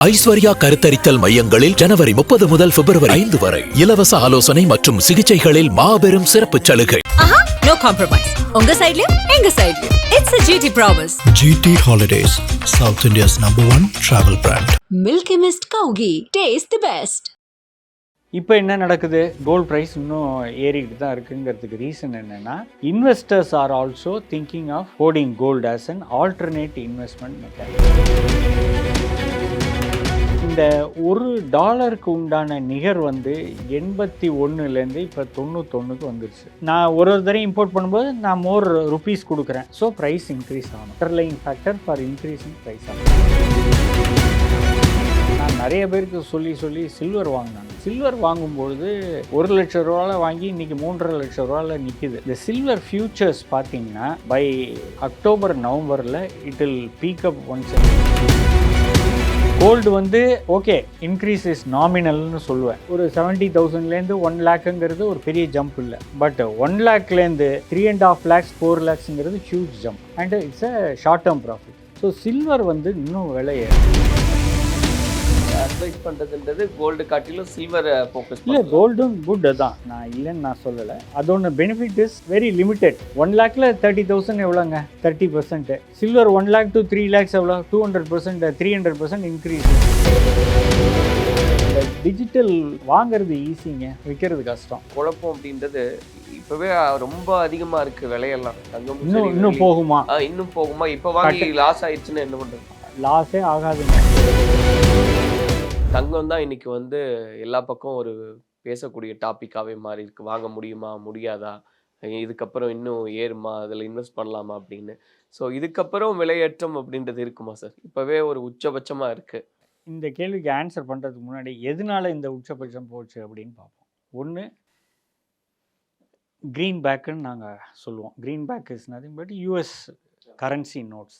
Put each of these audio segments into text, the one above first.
ஐஸ்வர்யா கருத்தரித்தல் மையங்களில் ஜனவரி 30 முதல் பிப்ரவரி 5 வரை இலவச ஆலோசனை மற்றும் சிகிச்சைகளில் மாபெரும் சிறப்பு சலுகை. No compromise. உங்க சைடுலயும் எங்க சைடுலயும். It's a GT promise. GT Holidays, South India's #1 travel brand. Milky Mist Kaugi. Taste the best. இப்போ என்ன நடக்குது? கோல்ட் ப்ரைஸ் இன்னும் ஏறிக்கிட்டு தான் இருக்குங்கிறதுக்கு ரீசன் என்னென்னா, investors are also thinking of holding gold as an alternate investment mechanism. இந்த $1 உண்டான நிகர் வந்து 81லேருந்து இப்போ 91க்கு வந்துருச்சு. நான் ஒரு தடவை இம்போர்ட் பண்ணும்போது நான் மோர் ருபீஸ் கொடுக்குறேன். ஸோ ப்ரைஸ் இன்க்ரீஸ் ஆகணும். Underlying factor for increasing price ஆகும். நான் நிறைய பேருக்கு சொல்லி சில்வர் வாங்கினாங்க. சில்வர் வாங்கும்பொழுது $1,00,000 வாங்கி இன்றைக்கி 3.5 லட்ச ரூபாவில் நிற்கிது. இந்த சில்வர் ஃபியூச்சர்ஸ் பார்த்தீங்கன்னா பை அக்டோபர் நவம்பரில் it will peak up once. Gold வந்து ஓகே இன்க்ரீஸ் இஸ் நாமினல்னு சொல்லுவேன். ஒரு 70,000லேருந்து 1 லேக்குங்கிறது ஒரு பெரிய ஜம்ப் இல்லை. பட் 1 லேக்லேருந்து 3.5 lakhs 4 lakhsங்கிறது huge jump and it's a short term profit. So silver வந்து இன்னும் விலையை அட்வைஸ் பண்ணுறதுன்றது கோல்டு காட்டிலும் சில்வரை ஃபோக்கஸ் இல்லை. கோல்டும் குட் தான், நான் இல்லைன்னு நான் சொல்லலை. அதோட பெனிஃபிட் இஸ் வெரி லிமிட்டெட். 1 லேக்கில் 30,000 எவ்வளோங்க? 30%. சில்வர் 1 lakh to 3 lakhs எவ்வளோ? 200%, 300% இன்க்ரீஸ். டிஜிட்டல் வாங்கிறது ஈஸிங்க, விற்கிறது கஷ்டம். குழப்பம் அப்படின்றது இப்போவே ரொம்ப அதிகமாக இருக்குது விலையெல்லாம். தங்கம் இன்னும் போகுமா? இன்னும் போகுமா? இப்போ வாங்கி லாஸ் ஆயிடுச்சுன்னா என்ன பண்ணுறது? லாஸே ஆகாதுங்க. தங்கம் தான் இன்னைக்கு வந்து எல்லா பக்கம் ஒரு பேசக்கூடிய டாப்பிக்காகவே மாறி இருக்கு. வாங்க முடியுமா முடியாதா, இதுக்கப்புறம் இன்னும் ஏறுமா, அதில் இன்வெஸ்ட் பண்ணலாமா அப்படின்னு. ஸோ இதுக்கப்புறம் விலையேற்றம் அப்படின்றது இருக்குமா சார்? இப்போவே ஒரு உச்சபட்சமாக இருக்குது. இந்த கேள்விக்கு ஆன்சர் பண்ணுறதுக்கு முன்னாடி எதனால இந்த உச்சபட்சம் போச்சு அப்படின்னு பார்ப்போம். ஒன்று, க்ரீன் பேக்குன்னு நாங்கள் சொல்லுவோம். Greenback is nothing but US currency notes.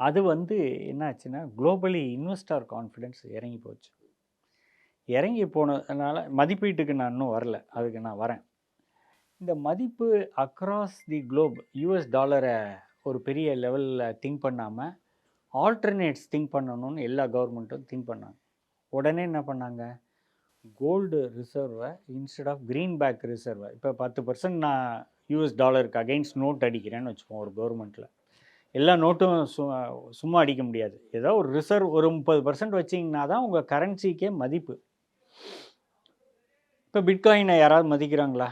அது வந்து என்னாச்சுன்னா குளோபலி இன்வெஸ்டர் கான்ஃபிடென்ஸ் இறங்கி போச்சு. இறங்கி போனதுனால மதிப்பீட்டுக்கு நான் இன்னும் வரல, அதுக்கு நான் வரேன். இந்த மதிப்பு அக்ராஸ் தி குளோப் யூஎஸ் டாலரை ஒரு பெரிய லெவலில் திங்க் பண்ணாமல் ஆல்டர்னேட்ஸ் திங்க் பண்ணணும்னு எல்லா கவர்மெண்ட்டும் திங்க் பண்ணாங்க. உடனே என்ன பண்ணாங்க? கோல்டு ரிசர்வை இன்ஸ்டெட் ஆஃப் க்ரீன் பேக் ரிசர்வை, இப்போ 10% நான் யூஎஸ் டாலருக்கு அகெயின்ஸ்ட் நோட் அடிக்கிறேன்னு வச்சுப்போம். ஒரு கவர்மெண்ட்டில் எல்லா நோட்டும் சும்மா அடிக்க முடியாது. ஏதோ ஒரு ரிசர்வ் ஒரு 30% வச்சிங்கன்னா தான் உங்கள் கரன்சிக்கே மதிப்பு. இப்போ பிட்காயினை யாராவது மதிக்கிறாங்களா?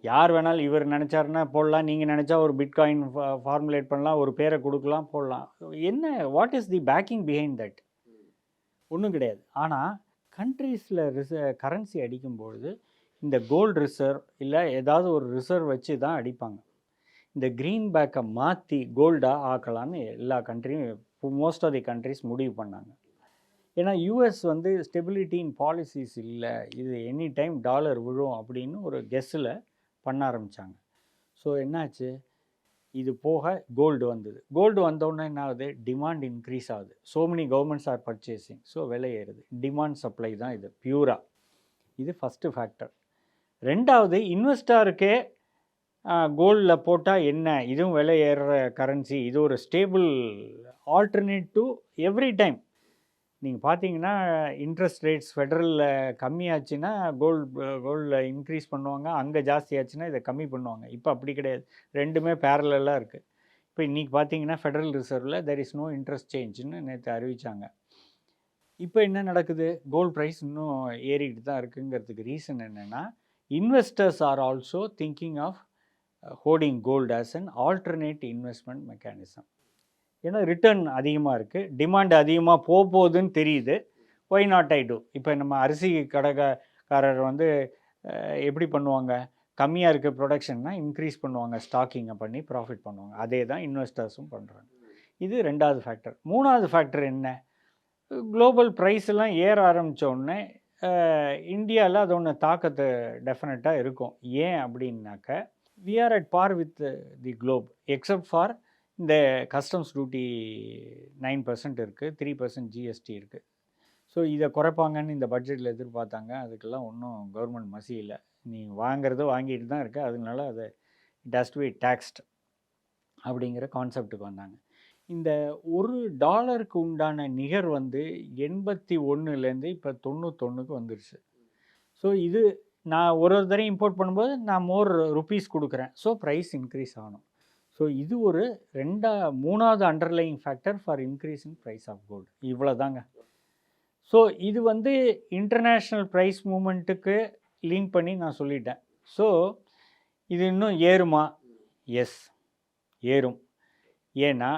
யார் வேணாலும் இவர் நினச்சாருன்னா போடலாம், நீங்கள் நினச்சா ஒரு பிட்காயின் ஃபார்முலேட் பண்ணலாம், ஒரு பேரை கொடுக்கலாம், போடலாம். என்ன, what is the backing behind that? ஒன்றும் கிடையாது. ஆனால் கண்ட்ரீஸில் கரன்சி அடிக்கும்பொழுது இந்த கோல்டு ரிசர்வ் இல்லை ஏதாவது ஒரு ரிசர்வ் வச்சு தான் அடிப்பாங்க. இந்த க்ரீன் பேக்கை மாற்றி கோல்டாக ஆக்கலான்னு எல்லா கண்ட்ரியும், மோஸ்ட் ஆஃப் தி கண்ட்ரிஸ் முடிவு பண்ணாங்க. ஏன்னா யூஎஸ் வந்து ஸ்டெபிலிட்டி இன் பாலிசிஸ் இல்லை, இது எனி டைம் டாலர் விழும் அப்படின்னு ஒரு கெஸ்ஸில் பண்ண ஆரம்பித்தாங்க. ஸோ என்னாச்சு? இது போக கோல்டு வந்தது. கோல்டு வந்தோடனே என்ன ஆகுது? டிமாண்ட் இன்க்ரீஸ் ஆகுது. So many governments R purchasing. So விலை ஏறுது. டிமாண்ட் சப்ளை தான் இது பியூரா. இது ஃபஸ்ட்டு ஃபேக்டர். ரெண்டாவது, இன்வெஸ்டருக்கே கோல்டில் போட்டால் என்ன, இதுவும் விலை ஏறுற கரன்சி, இது ஒரு stable alternate to every time. நீங்கள் பார்த்தீங்கன்னா இன்ட்ரெஸ்ட் ரேட்ஸ் ஃபெடரலில் கம்மியாச்சுன்னா கோல்டில் இன்க்ரீஸ் பண்ணுவாங்க, அங்கே ஜாஸ்தி ஆச்சுன்னா இதை கம்மி பண்ணுவாங்க. இப்போ அப்படி கிடையாது, ரெண்டுமே பேரலாக இருக்குது. இப்போ இன்றைக்கி பார்த்தீங்கன்னா ஃபெடரல் ரிசர்வில் தெர் இஸ் நோ இன்ட்ரெஸ்ட் சேஞ்சுன்னு நேற்று அறிவித்தாங்க. இப்போ என்ன நடக்குது? கோல்ட் ப்ரைஸ் இன்னும் ஏறிக்கிட்டு தான் இருக்குங்கிறதுக்கு ரீசன் என்னென்னா, investors are also thinking of holding gold as an alternate investment mechanism. ஏன்னா ரிட்டர்ன் அதிகமாக இருக்குது, டிமாண்ட் அதிகமாக போகுதுன்னு தெரியுது. Why not I do? இப்போ நம்ம அரிசி கடைக்காரர் வந்து எப்படி பண்ணுவாங்க? கம்மியாக இருக்க ப்ரொடக்ஷன்னா இன்க்ரீஸ் பண்ணுவாங்க, ஸ்டாக்கிங்கை பண்ணி ப்ராஃபிட் பண்ணுவாங்க. அதே தான் இன்வெஸ்டர்ஸும் பண்ணுறாங்க. இது ரெண்டாவது ஃபேக்டர். மூணாவது ஃபேக்டர் என்ன? குளோபல் ப்ரைஸ் எல்லாம் ஏற ஆரம்பித்தோடனே இந்தியாவில் அதோட தாக்கத்தை டெஃபினட்டாக இருக்கும். ஏன் அப்படின்னாக்க, we are at par with the globe except for இந்த கஸ்டம்ஸ் டியூட்டி 9% இருக்குது, 3% ஜிஎஸ்டி இருக்குது. ஸோ இதை குறைப்பாங்கன்னு இந்த பட்ஜெட்டில் எதிர்பார்த்தாங்க. அதுக்கெல்லாம் ஒன்றும் கவர்மெண்ட் மசி இல்லை. நீ வாங்கிறது வாங்கிட்டு தான் இருக்குது, அதனால அதை it has to be taxed அப்படிங்கிற கான்செப்டுக்கு வந்தாங்க. இந்த ஒரு டாலருக்கு உண்டான நிகர் வந்து 81லேருந்து இப்போ 91க்கு வந்துருச்சு. ஸோ இது நான் ஒரு தடவை இம்போர்ட் பண்ணும்போது நான் மோர் ருபீஸ் கொடுக்குறேன். ஸோ ப்ரைஸ் இன்க்ரீஸ் ஆகணும். ஸோ இது ஒரு 3வது underlying factor for increase in price of gold. இவ்வளோ தாங்க. ஸோ இது வந்து இன்டர்நேஷ்னல் ப்ரைஸ் மூமெண்ட்டுக்கு லிங்க் பண்ணி நான் சொல்லிட்டேன். ஸோ இது இன்னும் ஏறுமா? எஸ், ஏறும். ஏன்னா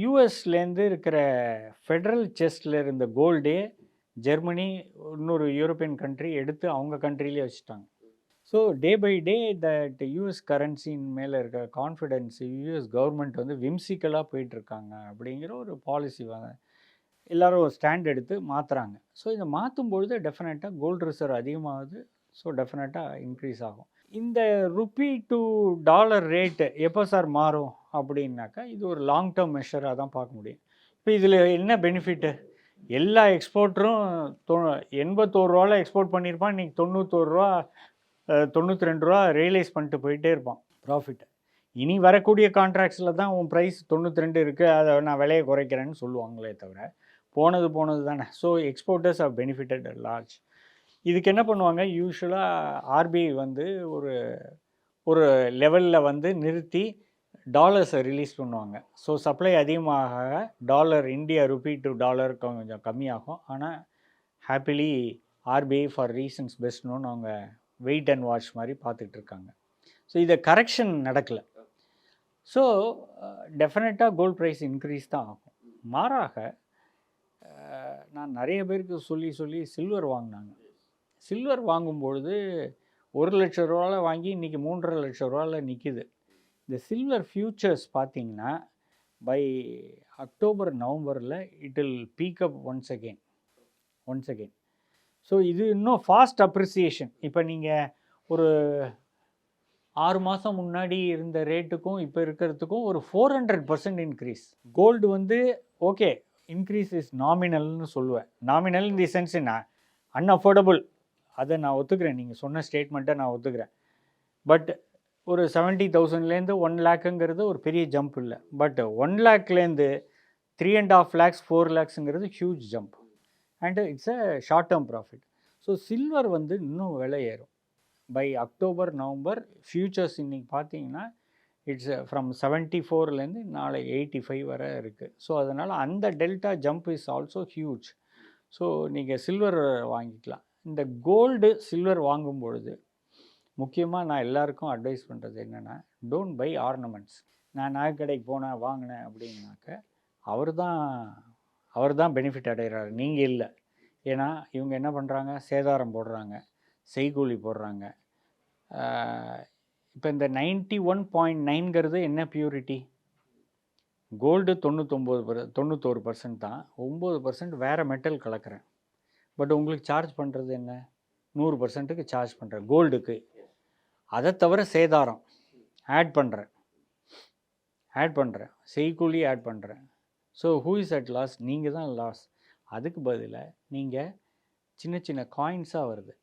யூஎஸ்லேருந்து இருக்கிற ஃபெடரல் செஸ்டில் இருந்த கோல்டே ஜெர்மனி இன்னொரு யூரோப்பியன் கண்ட்ரி எடுத்து அவங்க கண்ட்ரிலே வச்சுட்டாங்க. So day by day that US கரன்சின் மேலே இருக்க கான்ஃபிடென்ஸ் யூஎஸ் கவர்மெண்ட் வந்து விம்சிக்கலாக போயிட்டுருக்காங்க அப்படிங்கிற ஒரு பாலிசி எல்லோரும் ஸ்டாண்ட் எடுத்து மாற்றுறாங்க. ஸோ இதை மாற்றும் பொழுது டெஃபினட்டாக கோல்டு ரிசர்வ் அதிகமாகுது. ஸோ டெஃபினட்டாக இன்க்ரீஸ் ஆகும். இந்த ருப்பி டு டாலர் ரேட்டு எப்போ சார் மாறும் அப்படின்னாக்கா இது ஒரு லாங் டேர்ம் மெஷராக தான் பார்க்க முடியும். இப்போ இதில் என்ன பெனிஃபிட்டு? எல்லா எக்ஸ்போர்ட்டரும் 81 ரூபாவில் எக்ஸ்போர்ட் பண்ணியிருப்பான். இன்றைக்கி 91 ரூபா 92 ரூபா ரியலைஸ் பண்ணிட்டு போயிட்டே இருப்பான் ப்ராஃபிட். இனி வரக்கூடிய கான்ட்ராக்ட்ஸில் தான் உன் ப்ரைஸ் 92 இருக்குது, அதை நான் விலையை குறைக்கிறேன்னு சொல்லுவாங்களே தவிர போனது தானே. So exporters are benefitted large. இதுக்கு என்ன பண்ணுவாங்க? யூஸ்வலாக ஆர்பிஐ வந்து ஒரு லெவலில் வந்து நிறுத்தி டாலர்ஸை ரிலீஸ் பண்ணுவாங்க. ஸோ சப்ளை அதிகமாக dollar India rupee to dollar கொஞ்சம் கம்மியாகும். ஆனால் ஹாப்பிலி ஆர்பிஐ ஃபார் ரீசன்ஸ் பெஸ்ட்னு அவங்க வெயிட் அண்ட் வாட்ச் மாதிரி பார்த்துட்டு இருக்காங்க. ஸோ இதை கரெக்ஷன் நடக்கலை. ஸோ டெஃபினட்டாக கோல்ட் ப்ரைஸ் இன்க்ரீஸ் தான் ஆகும். மாறாக நான் நிறைய பேருக்கு சொல்லி சில்வர் வாங்கினாங்க. சில்வர் வாங்கும்பொழுது 1 லட்ச ரூபாவில் வாங்கி இன்றைக்கி 3.5 லட்ச ரூபாவில் நிற்கிது. இந்த சில்வர் ஃபியூச்சர்ஸ் பார்த்திங்கன்னா பை அக்டோபர் நவம்பரில் it will pick up once again. So இது இன்னும் ஃபாஸ்ட் அப்ரிசியேஷன். இப்போ நீங்கள் ஒரு 6 மாதம் முன்னாடி இருந்த ரேட்டுக்கும் இப்போ இருக்கிறதுக்கும் ஒரு 400% இன்க்ரீஸ். கோல்டு வந்து ஓகே இன்க்ரீஸ் இஸ் நாமினல்னு சொல்லுவேன். நாமினல் இன் தி சென்ஸ் நான் அன்அஃபோர்டபுள், அதை நான் ஒத்துக்கிறேன். நீங்கள் சொன்ன ஸ்டேட்மெண்ட்டை நான் ஒத்துக்கிறேன். பட் ஒரு 70,000லேருந்து 1 லேக்குங்கிறது ஒரு பெரிய ஜம்ப் இல்லை. பட் 1 லேக்லேருந்து 3.5 lakhs 4 lakhsங்கிறது huge jump. And it's a short term profit. So silver வந்து இன்னும் விலை ஏறும். பை அக்டோபர் நவம்பர் ஃபியூச்சர்ஸ் இன்றைக்கி பார்த்தீங்கன்னா இட்ஸ் ஃப்ரம் 74லேருந்து நாளை 85 வரை இருக்குது. ஸோ அதனால் அந்த delta jump is also huge. So நீங்கள் சில்வர் வாங்கிக்கலாம். இந்த கோல்டு சில்வர் வாங்கும் பொழுது முக்கியமாக நான் எல்லாருக்கும் அட்வைஸ் பண்ணுறது என்னென்னா, டோன்ட் பை ஆர்னமெண்ட்ஸ். நான் நகை கடைக்கு போனேன் வாங்கினேன் அப்படின்னாக்க அவர் தான் பெனிஃபிட் அடைகிறாரு, நீங்கள் இல்லை. ஏன்னா இவங்க என்ன பண்ணுறாங்க? சேதாரம் போடுறாங்க, செய்கூலி போடுறாங்க. இப்போ இந்த 91.9ங்கிறது என்ன பியூரிட்டி? கோல்டு 91% தான், 9% வேறு மெட்டல் கலக்கிறேன். பட் உங்களுக்கு சார்ஜ் பண்ணுறது என்ன? 100%க்கு சார்ஜ் பண்ணுறேன் கோல்டுக்கு. அதை தவிர சேதாரம் ஆட் பண்ணுறேன், செய்கூலி ஆட் பண்ணுறேன். So who is at loss? நீங்கள் தான் லாஸ். அதுக்கு பதிலாக நீங்கள் சின்ன சின்ன காயின்ஸாக வருது.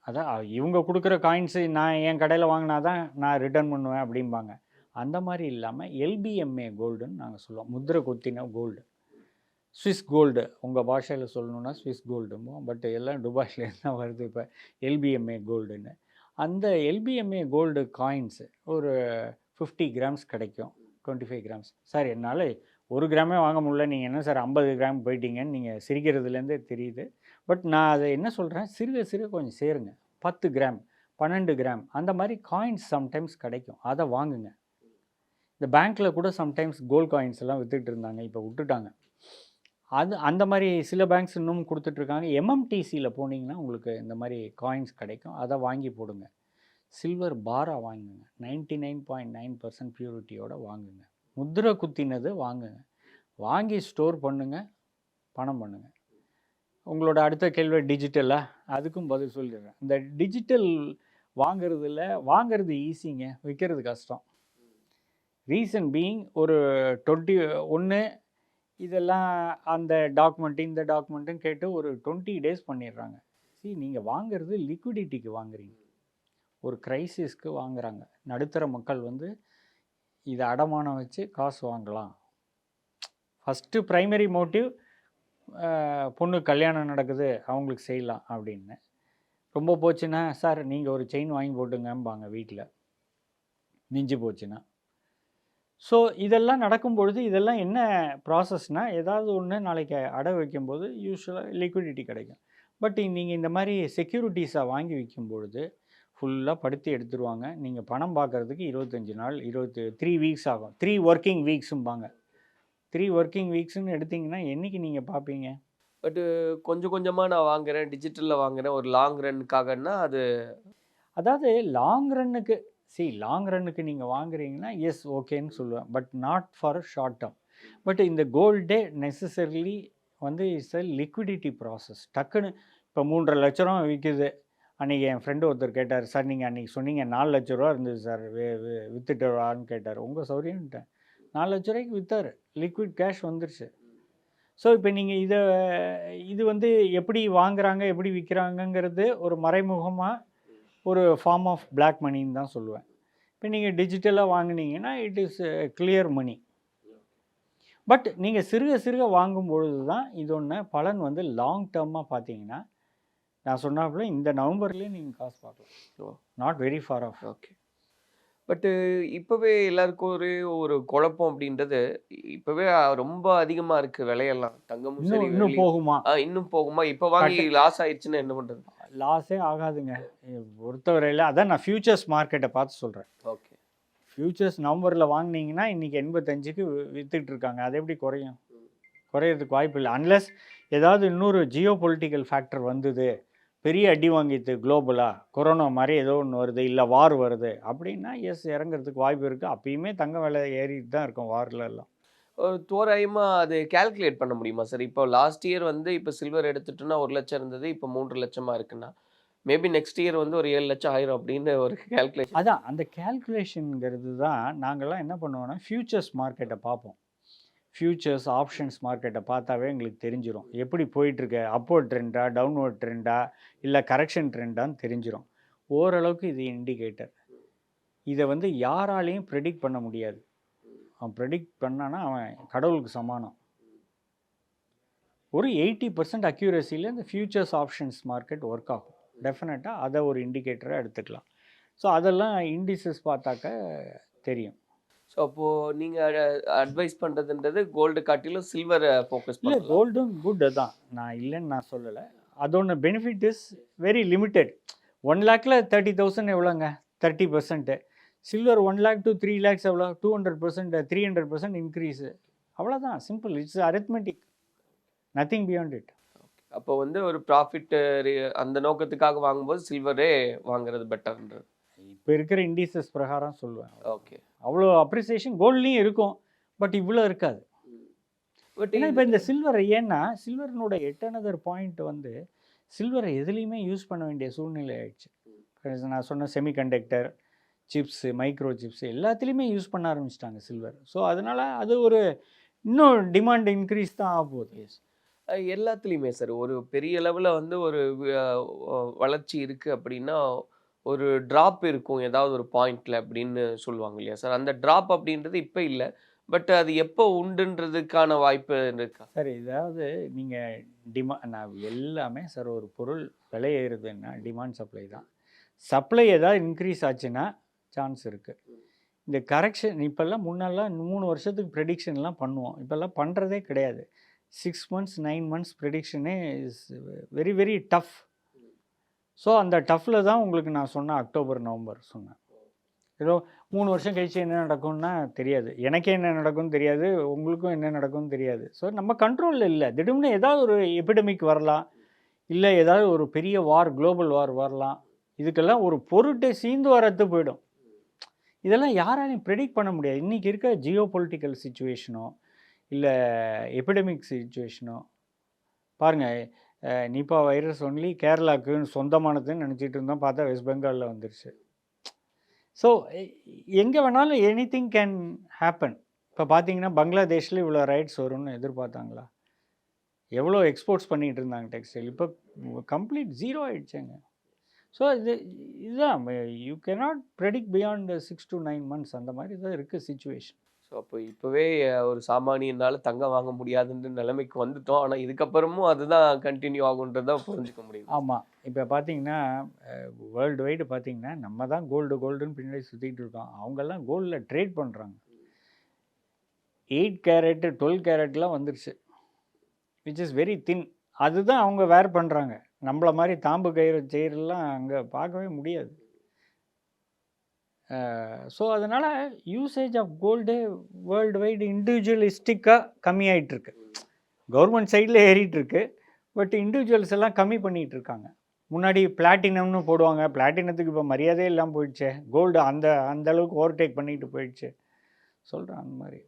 அதான் இவங்க கொடுக்குற காயின்ஸு நான் என் கடையில் வாங்கினா தான் நான் ரிட்டர்ன் பண்ணுவேன் அப்படிம்பாங்க. அந்த மாதிரி இல்லாமல் எல்பிஎம்ஏ கோல்டுன்னு நாங்கள் சொல்லுவோம். முத்திரை குத்தின கோல்டு, ஸ்விஸ் கோல்டு உங்கள் பாஷையில் சொல்லணுன்னா ஸ்விஸ் கோல்டுமோ, பட் எல்லாம் துபாய்லேருந்து தான் வருது இப்போ எல்பிஎம்ஏ கோல்டுன்னு. அந்த எல்பிஎம்ஏ கோல்டு காயின்ஸு ஒரு 50 கிராம்ஸ் கிடைக்கும், 25 கிராம்ஸ். சார் என்னால் 1 கிராமே வாங்க முடியல, நீங்கள் என்ன சார் 50 கிராம் போயிட்டீங்கன்னு நீங்கள் சிரிக்கிறதுலேருந்தே தெரியுது. பட் நான் அதை என்ன சொல்கிறேன், சிறுக கொஞ்சம் சேருங்க. 10 கிராம் 12 கிராம் அந்த மாதிரி காயின்ஸ் சம்டைம்ஸ் கிடைக்கும், அதை வாங்குங்க. இந்த பேங்க்கில் கூட சம்டைம்ஸ் கோல்டு காயின்ஸ் எல்லாம் விற்றுட்டு இருந்தாங்க, இப்போ விட்டுட்டாங்க. அந்த மாதிரி சில பேங்க்ஸ் இன்னும் கொடுத்துட்ருக்காங்க. எம்எம்டிசியில் போனீங்கன்னா உங்களுக்கு இந்த மாதிரி காயின்ஸ் கிடைக்கும், அதை வாங்கி போடுங்க. சில்வர் பாராக வாங்குங்க, 99.9% பியூரிட்டியோடு வாங்குங்க. முத்திரை குத்தினது வாங்குங்க, வாங்கி ஸ்டோர் பண்ணுங்கள், பணம் பண்ணுங்கள். உங்களோட அடுத்த கேள்வி டிஜிட்டலாக, அதுக்கும் பதில் சொல்லிடுறேன். இந்த டிஜிட்டல் வாங்கிறது ஈஸிங்க, விற்கிறது கஷ்டம். ரீசன் பீயிங் ஒரு 21 இதெல்லாம் அந்த டாக்குமெண்ட்டு இந்த டாக்குமெண்ட்டுன்னு கேட்டு ஒரு 20 days பண்ணிடுறாங்க. நீங்கள் வாங்கிறது லிக்விடிட்டிக்கு வாங்குறீங்க, ஒரு க்ரைசிஸ்க்கு வாங்குறாங்க. நடுத்தர மக்கள் வந்து இதை அடமானம் வச்சு காசு வாங்கலாம். ஃபஸ்ட்டு ப்ரைமரி மோட்டிவ் பொண்ணு கல்யாணம் நடக்குது அவங்களுக்கு செய்யலாம் அப்படின்னு. ரொம்ப போச்சுன்னா சார் நீங்கள் ஒரு செயின் வாங்கி போட்டுங்கம்பாங்க வீட்டில், மிஞ்சி போச்சுன்னா. ஸோ இதெல்லாம் நடக்கும் பொழுது இதெல்லாம் என்ன ப்ராசஸ்னால், ஏதாவது ஒன்று நாளைக்கு அடை வைக்கும்போது யூஸ்வலாக லிக்விடிட்டி கிடைக்கும். பட் நீங்கள் இந்த மாதிரி செக்யூரிட்டிஸாக வாங்கி விற்கும் பொழுது ஃபுல்லாக படுத்தி எடுத்துருவாங்க. நீங்கள் பணம் பார்க்குறதுக்கு 25 நாள் 3 வீக்ஸ் ஆகும். 3 ஒர்க்கிங் வீக்ஸும்பாங்க. 3 ஒர்க்கிங் வீக்ஸ்ன்னு எடுத்திங்கன்னா என்றைக்கு நீங்கள் பார்ப்பீங்க? பட்டு கொஞ்சம் கொஞ்சமாக நான் வாங்குறேன், டிஜிட்டலில் வாங்குறேன், ஒரு லாங் ரன்னுக்காகன்னா அது அதாவது லாங் ரன்னுக்கு லாங் ரன்னுக்கு நீங்கள் வாங்குறீங்கன்னா எஸ் ஓகேன்னு சொல்லுவேன். But not for short term. But இந்த கோல்டே நெசசரிலி வந்து இட்ஸ் எ லிக்விடிட்டி ப்ராசஸ். டக்குன்னு இப்போ 3.5 லட்சம் விற்குது. அன்றைக்கி என் ஃப்ரெண்டு ஒருத்தர் கேட்டார், சார் நீங்கள் அன்றைக்கி சொன்னீங்க 4 லட்ச ரூபா இருந்தது சார், விற்றுட்டுவான்னு கேட்டார். உங்கள் சௌரியன்ட்டேன். 4 லட்ச ரூபாய்க்கு விற்றார், லிக்விட் கேஷ் வந்துருச்சு. ஸோ இப்போ நீங்கள் இது வந்து எப்படி வாங்குறாங்க எப்படி விற்கிறாங்கங்கிறது ஒரு மறைமுகமாக ஒரு ஃபார்ம் ஆஃப் பிளாக் மணின்னு தான் சொல்லுவேன். இப்போ நீங்கள் டிஜிட்டலாக வாங்கினீங்கன்னா it is clear money. But நீங்கள் சிறுக சிறுக வாங்கும்பொழுது தான் இதொன்று பலன் வந்து லாங் டேர்மாக பார்த்தீங்கன்னா, நான் சொன்னாப்புல இந்த நவம்பர்லேயே நீங்கள் காசு பார்க்கலாம். Not very far off. Okay. But இப்போவே எல்லாருக்கும் ஒரு குழப்பம் அப்படின்றது, இப்போவே ரொம்ப அதிகமாக இருக்குது விலையெல்லாம். தங்கமும் சரி இன்னும் போகுமா? இன்னும் போகுமா? இப்போ வாங்கி லாஸ் ஆயிடுச்சுன்னா என்ன பண்ணுறது? லாஸே ஆகாதுங்க பொறுத்தவரையில். அதான் நான் ஃபியூச்சர்ஸ் மார்க்கெட்டை பார்த்து சொல்கிறேன். ஓகே. ஃபியூச்சர்ஸ் நவம்பரில் வாங்கினீங்கன்னா இன்றைக்கி 85க்கு விற்றுட்டு இருக்காங்க. அது எப்படி குறையும்? குறையிறதுக்கு வாய்ப்பு இல்லை. அன்லெஸ் ஏதாவது இன்னொரு ஜியோ பொலிட்டிக்கல் ஃபேக்டர் வந்தது, பெரிய அடி வாங்கிட்டு குளோபலாக கொரோனா மாதிரி ஏதோ ஒன்று வருது, இல்லை வார் வருது அப்படின்னா எஸ் இறங்குறதுக்கு வாய்ப்பு இருக்குது. அப்பயுமே தங்க விலை ஏறிட்டு தான் இருக்கும் வாரில் எல்லாம். ஒரு தோராயமாக அது கேல்குலேட் பண்ண முடியுமா சார்? இப்போ லாஸ்ட் இயர் வந்து இப்போ சில்வர் எடுத்துட்டோன்னா 1 லட்சம் இருந்தது, இப்போ 3 லட்சமாக இருக்குன்னா மேபி நெக்ஸ்ட் இயர் வந்து ஒரு 7 லட்சம் ஆயிரும் அப்படின்னு ஒரு கேல்குலேஷன். அதான் அந்த கேல்குலேஷனுங்கிறது தான் நாங்கள்லாம் என்ன பண்ணுவோன்னா ஃபியூச்சர்ஸ் மார்க்கெட்டை பார்ப்போம். ஃபியூச்சர்ஸ் ஆப்ஷன்ஸ் மார்க்கெட்டை பார்த்தாவே எங்களுக்கு தெரிஞ்சிடும் எப்படி போயிட்டுருக்கு, அப்போர்ட் ட்ரெண்டா டவுன்வர்ட் ட்ரெண்டா இல்லை கரெக்ஷன் ட்ரெண்டான்னு தெரிஞ்சிடும். ஓரளவுக்கு இது இண்டிகேட்டர். இதை வந்து யாராலையும் ப்ரெடிக்ட் பண்ண முடியாது. அவன் ப்ரெடிக்ட் பண்ணான்னா அவன் கடவுளுக்கு சமானம். ஒரு 80% அக்யூரஸியில் இந்த ஃபியூச்சர்ஸ் ஆப்ஷன்ஸ் மார்க்கெட் ஒர்க் ஆகும். டெஃபினட்டாக அதை ஒரு இண்டிகேட்டராக எடுத்துக்கலாம். ஸோ அதெல்லாம் இண்டிசஸ் பார்த்தாக்க தெரியும். ஸோ அப்போது நீங்கள் அட்வைஸ் பண்ணுறதுன்றது கோல்டு காட்டிலும் சில்வரை ஃபோக்கஸ் இல்லை, பண்ணலாம். கோல்டும் குட் தான், நான் இல்லைன்னு நான் சொல்லலை. அதோட பெனிஃபிட் இஸ் வெரி லிமிட்டெட். 1 லேக்கில் 30,000 எவ்வளோங்க? 30%. சில்வர் 1 லேக் to 3 லேக்ஸ் எவ்வளோ? 200%, 300% இன்க்ரீஸு. அவ்வளோதான், simple. It's arithmetic, nothing beyond it. அப்போ வந்து ஒரு ப்ராஃபிட் அந்த நோக்கத்துக்காக வாங்கும்போது சில்வரே வாங்குறது பெட்டர்ன்றது இப்போ இருக்கிற இண்டிசஸ் பிரகாரம் சொல்லுவேன். ஓகே. அவ்வளோ அப்ரிசியேஷன் கோல்ட்லேயும் இருக்கும், பட் இவ்வளோ இருக்காது. பட் ஏன்னா இப்போ இந்த சில்வர் ஏன்னா சில்வரினோட எட்டனதர் பாயிண்ட் வந்து சில்வரை எதுலேயுமே யூஸ் பண்ண வேண்டிய சூழ்நிலை ஆயிடுச்சு. நான் சொன்ன செமிகண்டக்டர் சிப்ஸு, மைக்ரோ சிப்ஸு எல்லாத்துலேயுமே யூஸ் பண்ண ஆரம்பிச்சிட்டாங்க சில்வர். ஸோ அதனால் அது ஒரு இன்னும் டிமாண்ட் இன்க்ரீஸ் தான் ஆக போகுது. எஸ், எல்லாத்துலேயுமே சார் ஒரு பெரிய லெவலில் வந்து ஒரு வளர்ச்சி இருக்குது அப்படின்னா ஒரு ட்ராப் இருக்கும் ஏதாவது ஒரு பாயிண்டில் அப்படின்னு சொல்லுவாங்க இல்லையா சார்? அந்த ட்ராப் அப்படின்றது இப்போ இல்லை, பட் அது எப்போ உண்டுன்றதுக்கான வாய்ப்பு இருக்கா? சார் இதாவது நீங்கள் நான் எல்லாமே சார் ஒரு பொருள் விலை ஏறுதுன்னா டிமாண்ட் சப்ளை தான். சப்ளை ஏதாவது இன்க்ரீஸ் ஆச்சுன்னா சான்ஸ் இருக்குது. இந்த கரெக்ஷன் இப்போல்லாம் முன்னெல்லாம் 3 வருஷத்துக்கு ப்ரெடிக்ஷன்லாம் பண்ணுவோம், இப்போல்லாம் பண்ணுறதே கிடையாது. 6 months 9 months ப்ரெடிக்ஷனே is very very tough. So அந்த டஃப்பில் தான் உங்களுக்கு நான் சொன்னேன் அக்டோபர் நவம்பர் சொன்னேன். ஏதோ 3 வருஷம் கழிச்சு என்ன நடக்கும்னா தெரியாது, எனக்கே என்ன நடக்கும்னு தெரியாது, உங்களுக்கும் என்ன நடக்கும்னு தெரியாது. ஸோ நம்ம கண்ட்ரோலில் இல்லை. திடீர்னு ஏதாவது ஒரு எபிடமிக் வரலாம், இல்லை ஏதாவது ஒரு பெரிய வார், குளோபல் வார் வரலாம். இதுக்கெல்லாம் ஒரு பொருட்டே சீந்து வரத்து போயிடும். இதெல்லாம் யாராலையும் ப்ரெடிக்ட் பண்ண முடியாது. இன்றைக்கி இருக்க ஜியோ பொலிட்டிக்கல் சிச்சுவேஷனோ இல்லை எபிடமிக் சிச்சுவேஷனோ பாருங்கள். நிபா வைரஸ் ஒன்லி கேரளாவுக்குன்னு சொந்தமானதுன்னு நினச்சிட்டு இருந்தோம், பார்த்தா வெஸ்ட் பெங்காலில் வந்துருச்சு. ஸோ எங்கே வேணாலும் எனிதிங் கேன் ஹேப்பன். இப்போ பார்த்தீங்கன்னா பங்களாதேஷில் இவ்வளோ ரைட்ஸ் வரும்னு எதிர்பார்த்தாங்களா? எவ்வளோ எக்ஸ்போர்ட்ஸ் பண்ணிகிட்டு இருந்தாங்க டெக்ஸ்டைல், இப்போ கம்ப்ளீட் ஜீரோ ஆகிடுச்சேங்க. ஸோ இதுதான் you cannot predict beyond 6 to 9 months அந்த மாதிரி தான் இருக்குது சுச்சுவேஷன். ஸோ அப்போ இப்போவே ஒரு சாமானியனால தங்கம் வாங்க முடியாதுன்ற நிலைமைக்கு வந்துட்டோம். ஆனால் இதுக்கப்புறமும் அதுதான் கண்டினியூ ஆகுன்றது தான் புரிஞ்சுக்க முடியும். ஆமாம், இப்போ பார்த்தீங்கன்னா வேர்ல்டு வைடு பார்த்தீங்கன்னா நம்ம தான் கோல்டுன்னு பின்னாடி சுற்றிட்டு இருக்கோம். அவங்கெல்லாம் கோல்டில் ட்ரேட் பண்ணுறாங்க. 8 கேரட்டு 12 கேரட்லாம் வந்துருச்சு, விச் இஸ் வெரி தின். அதுதான் அவங்க வேர் பண்ணுறாங்க. நம்மள மாதிரி தாம்பு கயிறு செயிரெல்லாம் அங்கே பார்க்கவே முடியாது. ஸோ அதனால் usage of gold world wide இண்டிவிஜுவலிஸ்டிக்காக கம்மியாயிட்டிருக்கு. கவர்மெண்ட் சைடில் ஏறிட்டுருக்கு, பட் இண்டிவிஜுவல்ஸ் எல்லாம் கம்மி பண்ணிகிட்டு இருக்காங்க. முன்னாடி பிளாட்டினம்னு போடுவாங்க, பிளாட்டினத்துக்கு இப்போ மரியாதையே இல்லாமல் போயிடுச்சு. கோல்டு அந்த அளவுக்கு ஓவர்டேக் பண்ணிட்டு போயிடுச்சு சொல்கிறேன். அந்த மாதிரி.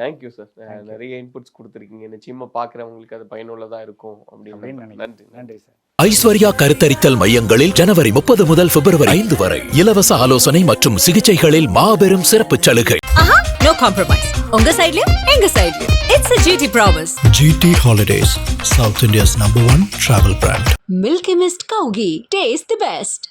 தேங்க்யூ சார், நிறைய இன்புட்ஸ் கொடுத்துருக்கீங்க. நிச்சயமாக பார்க்குறவங்களுக்கு அது பயனுள்ளதாக இருக்கும் அப்படின்னு நினைக்கிறேன். நன்றி சார். ஐஸ்வர்யா கருத்தரித்தல் மையங்களில் ஜனவரி 30 முதல் பிப்ரவரி 5 வரை இலவச ஆலோசனை மற்றும் சிகிச்சைகளில் மாபெரும் சிறப்பு சலுகை. No compromise. உங்க சைடுலயும் எங்க சைடுலயும். It's a GT promise. GT Holidays, South India's #1 travel brand. Milky Mist Cow Ghee. Taste the best.